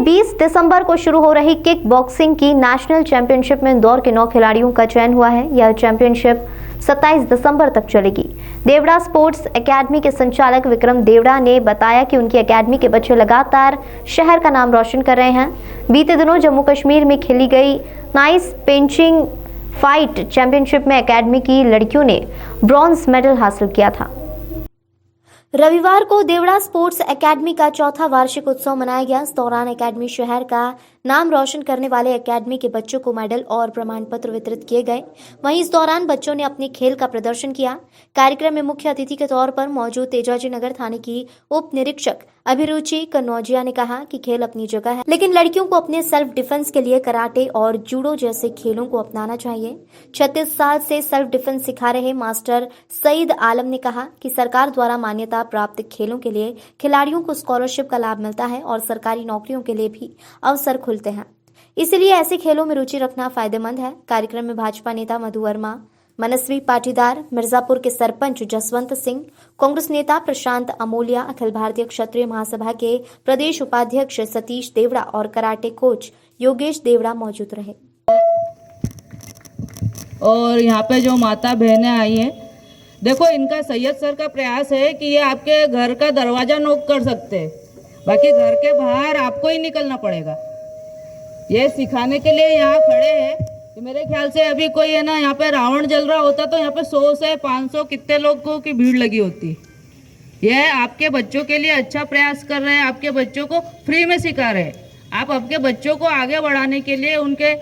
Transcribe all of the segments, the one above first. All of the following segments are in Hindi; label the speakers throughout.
Speaker 1: 20 दिसंबर को शुरू हो रही किक बॉक्सिंग की नेशनल चैंपियनशिप में इंदौर के 9 खिलाड़ियों का चयन हुआ है। यह चैंपियनशिप 27 दिसंबर तक चलेगी। देवड़ा स्पोर्ट्स एकेडमी के संचालक विक्रम देवड़ा ने बताया कि उनकी एकेडमी के बच्चे लगातार शहर का नाम रोशन कर रहे हैं। बीते दिनों जम्मू कश्मीर में खेली गई नाइस पेंचिंग फाइट चैंपियनशिप में एकेडमी की लड़कियों ने ब्रॉन्ज मेडल हासिल किया था। रविवार को देवड़ा स्पोर्ट्स एकेडमी का चौथा वार्षिक उत्सव मनाया गया। इस दौरान एकेडमी शहर का नाम रोशन करने वाले एकेडमी के बच्चों को मेडल और प्रमाण पत्र वितरित किए गए। वहीं इस दौरान बच्चों ने अपने खेल का प्रदर्शन किया। कार्यक्रम में मुख्य अतिथि के तौर पर मौजूद तेजाजी नगर थाने की उप निरीक्षक अभिरुचि कन्नौजिया ने कहा कि खेल अपनी जगह है, लेकिन लड़कियों को अपने सेल्फ डिफेंस के लिए कराटे और जूडो जैसे खेलों को अपनाना चाहिए। 36 साल से सेल्फ डिफेंस सिखा रहे मास्टर सईद आलम ने कहा कि सरकार द्वारा मान्यता प्राप्त खेलों के लिए खिलाड़ियों को स्कॉलरशिप का लाभ मिलता है और सरकारी नौकरियों के लिए भी अवसर खुलते हैं, इसलिए ऐसे खेलों में रुचि रखना फायदेमंद है। कार्यक्रम में भाजपा नेता मधु वर्मा, मनस्वी पाटीदार, मिर्जापुर के सरपंच जसवंत सिंह, कांग्रेस नेता प्रशांत अमोलिया, अखिल भारतीय क्षत्रिय महासभा के प्रदेश उपाध्यक्ष सतीश देवड़ा और कराटे कोच योगेश देवड़ा मौजूद रहे।
Speaker 2: और यहाँ पे जो माता बहनें आई हैं, देखो इनका सैयद सर का प्रयास है कि ये आपके घर का दरवाजा नॉक कर सकते हैं, बाकी घर के बाहर आपको ही निकलना पड़ेगा। ये सिखाने के लिए यहाँ खड़े हैं कि मेरे ख्याल से अभी कोई है ना, यहाँ पे रावण जल रहा होता तो यहाँ पे 100 से 500 कितने लोगों की भीड़ लगी होती। ये आपके बच्चों के लिए अच्छा प्रयास कर रहे हैं, आपके बच्चों को फ्री में सिखा रहे हैं। आप आपके बच्चों को आगे बढ़ाने के लिए, उनके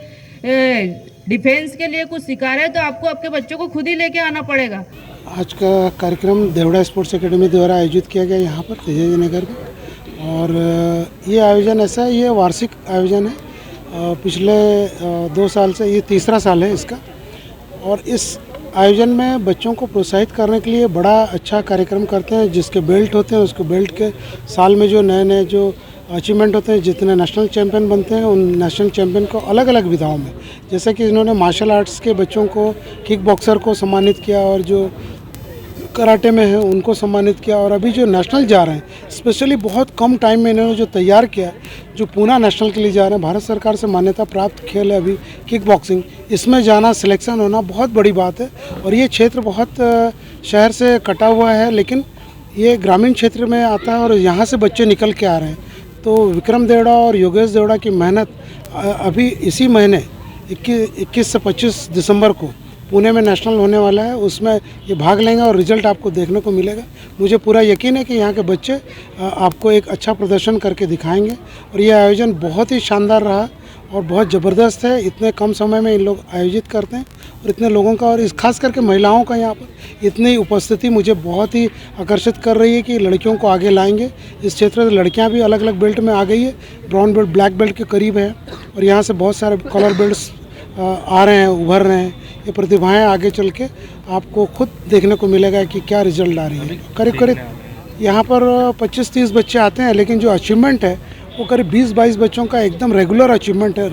Speaker 2: डिफेंस के लिए कुछ सिखा रहे हैं, तो आपको आपके बच्चों को खुद ही लेके आना पड़ेगा।
Speaker 3: आज का कार्यक्रम देवड़ा स्पोर्ट्स एकेडमी द्वारा आयोजित किया गया यहाँ पर तेजाजी नगर में, और ये आयोजन ऐसा है, ये वार्षिक आयोजन है। पिछले 2 साल से ये तीसरा साल है इसका, और इस आयोजन में बच्चों को प्रोत्साहित करने के लिए बड़ा अच्छा कार्यक्रम करते हैं। जिसके बेल्ट होते हैं, उसके बेल्ट के साल में जो नए नए जो अचीवमेंट होते हैं, जितने नेशनल चैंपियन बनते हैं, उन नेशनल चैंपियन को अलग अलग विधाओं में, जैसे कि इन्होंने मार्शल आर्ट्स के बच्चों को, किक बॉक्सर को सम्मानित किया, और जो कराटे में है उनको सम्मानित किया। और अभी जो नेशनल जा रहे हैं, स्पेशली बहुत कम टाइम में इन्होंने जो तैयार किया, जो पूना नेशनल के लिए जा रहे हैं, भारत सरकार से मान्यता प्राप्त खेल है अभी किक बॉक्सिंग, इसमें जाना, सिलेक्शन होना बहुत बड़ी बात है। और ये क्षेत्र बहुत शहर से कटा हुआ है, लेकिन ये ग्रामीण क्षेत्र में आता है और यहाँ से बच्चे निकल के आ रहे हैं। तो विक्रम देवड़ा और योगेश देवड़ा की मेहनत अभी इसी महीने 21 से 25 दिसंबर को पुणे में नेशनल होने वाला है, उसमें ये भाग लेंगे और रिजल्ट आपको देखने को मिलेगा। मुझे पूरा यकीन है कि यहाँ के बच्चे आपको एक अच्छा प्रदर्शन करके दिखाएंगे। और ये आयोजन बहुत ही शानदार रहा और बहुत ज़बरदस्त है। इतने कम समय में इन लोग आयोजित करते हैं, और इतने लोगों का, और इस खास करके महिलाओं का यहाँ पर इतनी उपस्थिति मुझे बहुत ही आकर्षित कर रही है कि लड़कियों को आगे लाएंगे। इस क्षेत्र से लड़कियाँ भी अलग अलग बेल्ट में आ गई है, ब्राउन बेल्ट, ब्लैक बेल्ट के करीब है, और यहाँ से बहुत सारे कलर बेल्ट्स आ रहे हैं, उभर रहे हैं। ये प्रतिभाएं आगे चल के आपको खुद देखने को मिलेगा कि क्या रिजल्ट आ रही है। करीब करीब यहाँ पर 25-30 बच्चे आते हैं, लेकिन जो अचीवमेंट है वो करीब 20-22 बच्चों का एकदम रेगुलर अचीवमेंट है।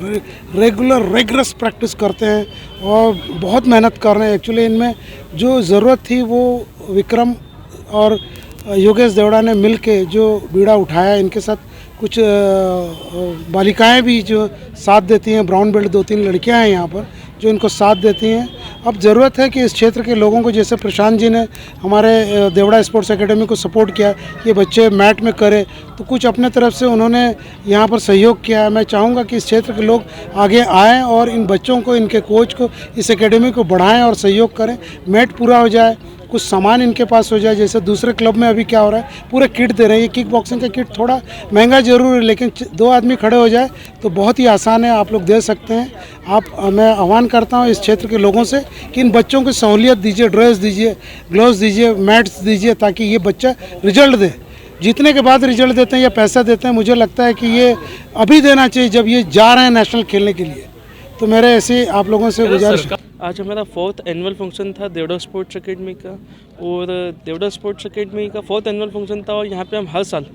Speaker 3: रेगुलर रेगरस प्रैक्टिस करते हैं और बहुत मेहनत कर रहे हैं। एक्चुअली इनमें जो ज़रूरत थी वो विक्रम और योगेश देवड़ा ने मिल के जो बीड़ा उठाया, इनके साथ कुछ बालिकाएं भी जो साथ देती हैं। ब्राउन बेल्ट 2-3 लड़कियां हैं यहाँ पर जो इनको साथ देती हैं। अब ज़रूरत है कि इस क्षेत्र के लोगों को, जैसे प्रशांत जी ने हमारे देवड़ा स्पोर्ट्स एकेडमी को सपोर्ट किया, ये बच्चे मैट में करें, तो कुछ अपने तरफ से उन्होंने यहाँ पर सहयोग किया है। मैं चाहूँगा कि इस क्षेत्र के लोग आगे आएँ और इन बच्चों को, इनके कोच को, इस एकेडमी को बढ़ाएँ और सहयोग करें। मैट पूरा हो जाए, कुछ सामान इनके पास हो जाए। जैसे दूसरे क्लब में अभी क्या हो रहा है, पूरे किट दे रहे हैं। ये किक बॉक्सिंग का किट थोड़ा महंगा जरूर है, लेकिन 2 आदमी खड़े हो जाए तो बहुत ही आसान है, आप लोग दे सकते हैं। मैं आह्वान करता हूँ इस क्षेत्र के लोगों से कि इन बच्चों को सहूलियत दीजिए, ड्रेस दीजिए, ग्लव्स दीजिए, मैट्स दीजिए, ताकि ये बच्चा रिजल्ट दे। जीतने के बाद रिजल्ट देते हैं या पैसा देते हैं, मुझे लगता है कि ये अभी देना चाहिए जब ये जा रहे हैं नेशनल खेलने के लिए। तो मेरे ऐसे आप लोगों से गुजारिश।
Speaker 4: आज हमारा 4th एनुअल फंक्शन था देवड़ा स्पोर्ट्स एकेडमी का, और देवड़ा स्पोर्ट्स एकेडमी का 4th एनुअल फंक्शन था। और यहाँ पे हम हर साल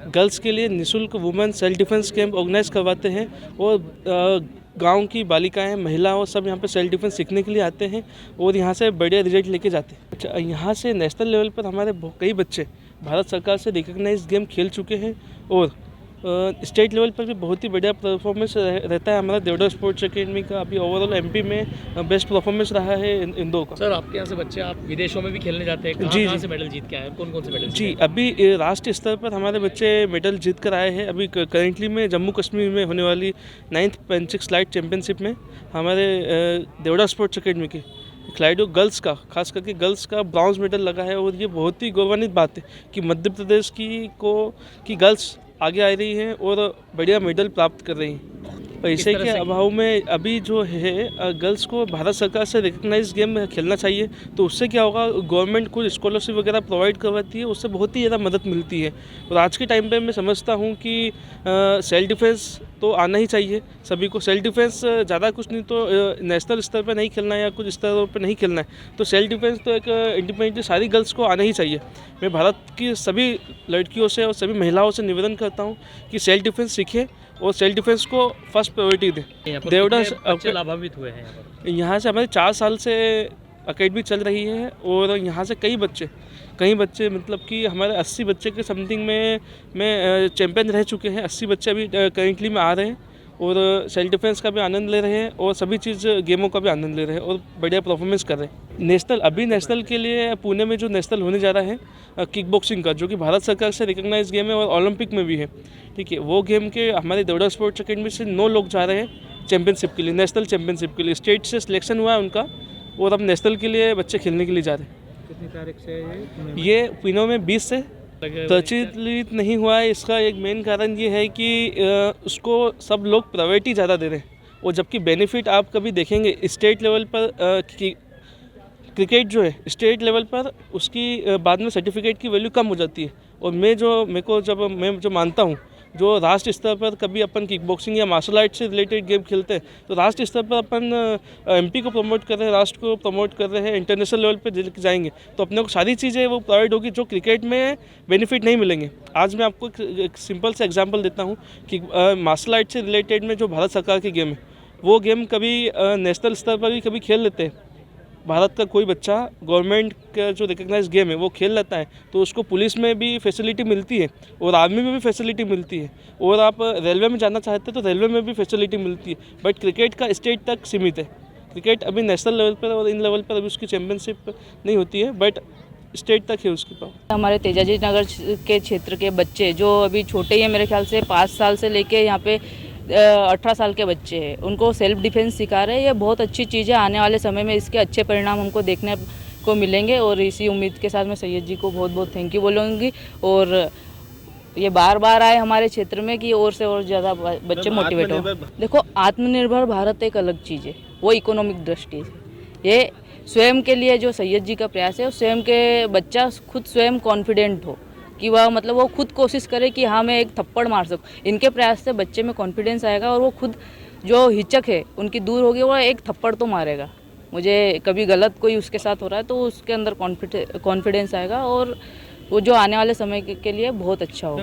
Speaker 4: गर्ल्स के लिए निःशुल्क women self defence camp organise करवाते हैं, और गांव की बालिकाएं, महिलाओं सब यहाँ पे सेल्फ डिफेंस सीखने के लिए आते हैं और यहाँ से बढ़िया रिजल्ट लेके जाते हैं। अच्छा, यहाँ से नेशनल लेवल पर हमारे कई बच्चे भारत सरकार से रिकग्नाइज गेम खेल चुके हैं, और स्टेट लेवल पर भी बहुत ही बढ़िया परफॉर्मेंस रहता है हमारा देवड़ा स्पोर्ट्स एकेडमी का। अभी ओवरऑल एमपी में बेस्ट परफॉर्मेंस रहा है इन दो का।
Speaker 5: सर आपके यहाँ से बच्चे आप विदेशों में भी खेलने जाते हैं,
Speaker 4: जी,
Speaker 5: कहाँ
Speaker 4: जी।
Speaker 5: से मेडल जीत के आए हैं, कौन कौन से मेडल
Speaker 4: जी, अभी राष्ट्रीय स्तर पर हमारे बच्चे मेडल जीत कर आए हैं। अभी करेंटली में जम्मू कश्मीर में होने वाली 9th पेंसिक स्लाइड चैम्पियनशिप में हमारे देवड़ा स्पोर्ट्स एकेडमी के खिलाड़ियों गर्ल्स का, खास करके गर्ल्स का ब्रॉन्ज मेडल लगा है। और ये बहुत ही गौरवान्वित बात है कि मध्य प्रदेश की गर्ल्स आगे आ रही हैं और बढ़िया मेडल प्राप्त कर रही हैं। पैसे के अभाव में अभी जो है गर्ल्स को भारत सरकार से रिकग्नाइज गेम खेलना चाहिए, तो उससे क्या होगा, गवर्नमेंट कुछ स्कॉलरशिप वगैरह प्रोवाइड करवाती है, उससे बहुत ही ज़्यादा मदद मिलती है। और आज के टाइम पे मैं समझता हूँ कि सेल्फ डिफेंस तो आना ही चाहिए सभी को। सेल्फ डिफेंस ज़्यादा कुछ नहीं तो नेशनल स्तर पर नहीं खेलना है या कुछ स्तरों पर नहीं खेलना है, तो सेल्फ डिफेंस तो एक इंडिपेंडेंटली सारी गर्ल्स को आना ही चाहिए। मैं भारत की सभी लड़कियों से और सभी महिलाओं से निवेदन करता हूँ कि सेल्फ डिफेंस सीखें और सेल्फ डिफेंस को फर्स्ट प्रायोरिटी दें। देवड़ा
Speaker 5: बच्चे लाभान्वित हुए हैं
Speaker 4: यहाँ से हमारे 4 साल से अकेडमी चल रही है और यहाँ से कई बच्चे मतलब कि हमारे 80 बच्चे के समथिंग में चैंपियन रह चुके हैं। 80 बच्चे अभी करेंटली में आ रहे हैं और सेल्फ डिफेंस का भी आनंद ले रहे हैं और सभी चीज़ गेमों का भी आनंद ले रहे हैं और बढ़िया परफॉर्मेंस कर रहे हैं। नेशनल के लिए पुणे में जो नेशनल होने जा रहा है किक बॉक्सिंग का, जो कि भारत सरकार से रिकग्नाइज गेम है और ओलंपिक में भी है, ठीक है। वो गेम के हमारे देवड़ा स्पोर्ट्स अकेडमी से 9 लोग जा रहे हैं चैंपियनशिप के लिए, नेशनल चैंपियनशिप के लिए। स्टेट से सिलेक्शन हुआ है उनका और अब नेशनल के लिए बच्चे खेलने के लिए जा रहे हैं।
Speaker 5: कितनी तारीख से
Speaker 4: ये पुणे में 20 से प्रचलित नहीं हुआ है। इसका एक मेन कारण ये है कि उसको सब लोग प्रायोरिटी ज़्यादा दे रहे हैं, और जबकि बेनिफिट आप कभी देखेंगे स्टेट लेवल पर क्रिकेट जो है स्टेट लेवल पर उसकी बाद में सर्टिफिकेट की वैल्यू कम हो जाती है। और मैं जो मानता हूँ, जो राष्ट्रीय स्तर पर कभी अपन किक बॉक्सिंग या मार्शल आर्ट से रिलेटेड गेम खेलते हैं, तो राष्ट्रीय स्तर पर अपन एमपी को प्रमोट कर रहे हैं, राष्ट्र को प्रमोट कर रहे हैं, इंटरनेशनल लेवल पर जाएंगे तो अपने को सारी चीज़ें वो प्रोवाइड होगी जो क्रिकेट में बेनिफिट नहीं मिलेंगे। आज मैं आपको एक सिंपल से एग्जांपल देता हूँ कि मार्शल आर्ट से रिलेटेड में जो भारत सरकार की गेम है, वो गेम कभी नेशनल स्तर पर भी कभी खेल लेते हैं। भारत का कोई बच्चा गवर्नमेंट का जो रिकग्नाइज गेम है वो खेल लेता है, तो उसको पुलिस में भी फैसिलिटी मिलती है और आर्मी में भी फैसिलिटी मिलती है, और आप रेलवे में जाना चाहते हैं तो रेलवे में भी फैसिलिटी मिलती है। बट क्रिकेट का स्टेट तक सीमित है। क्रिकेट अभी नेशनल लेवल पर और इन लेवल पर अभी उसकी चैम्पियनशिप नहीं होती है, बट स्टेट तक है उसकी पावर।
Speaker 2: हमारे तेजाजी नगर के क्षेत्र के बच्चे जो अभी छोटे ही हैं, मेरे ख्याल से 5 साल से लेके यहाँ पे 18 साल के बच्चे हैं, उनको सेल्फ डिफेंस सिखा रहे हैं। ये बहुत अच्छी चीज़ है। आने वाले समय में इसके अच्छे परिणाम हमको देखने को मिलेंगे, और इसी उम्मीद के साथ मैं सैयद जी को बहुत बहुत थैंक यू बोलूँगी। और ये बार बार आए हमारे क्षेत्र में कि और से और ज़्यादा बच्चे मोटिवेट हो। देखो, आत्मनिर्भर भारत एक अलग चीज़ है, वो इकोनॉमिक दृष्टि से। ये स्वयं के लिए जो सैयद जी का प्रयास है, स्वयं के बच्चा खुद स्वयं कॉन्फिडेंट हो कि वह मतलब वो खुद कोशिश करे कि हाँ मैं एक थप्पड़ मार सकूँ। इनके प्रयास से बच्चे में कॉन्फिडेंस आएगा और वो खुद जो हिचक है उनकी दूर होगी, वो एक थप्पड़ तो मारेगा। मुझे कभी गलत कोई उसके साथ हो रहा है तो उसके अंदर कॉन्फिडेंस आएगा और वो जो आने वाले समय के लिए बहुत अच्छा होगा।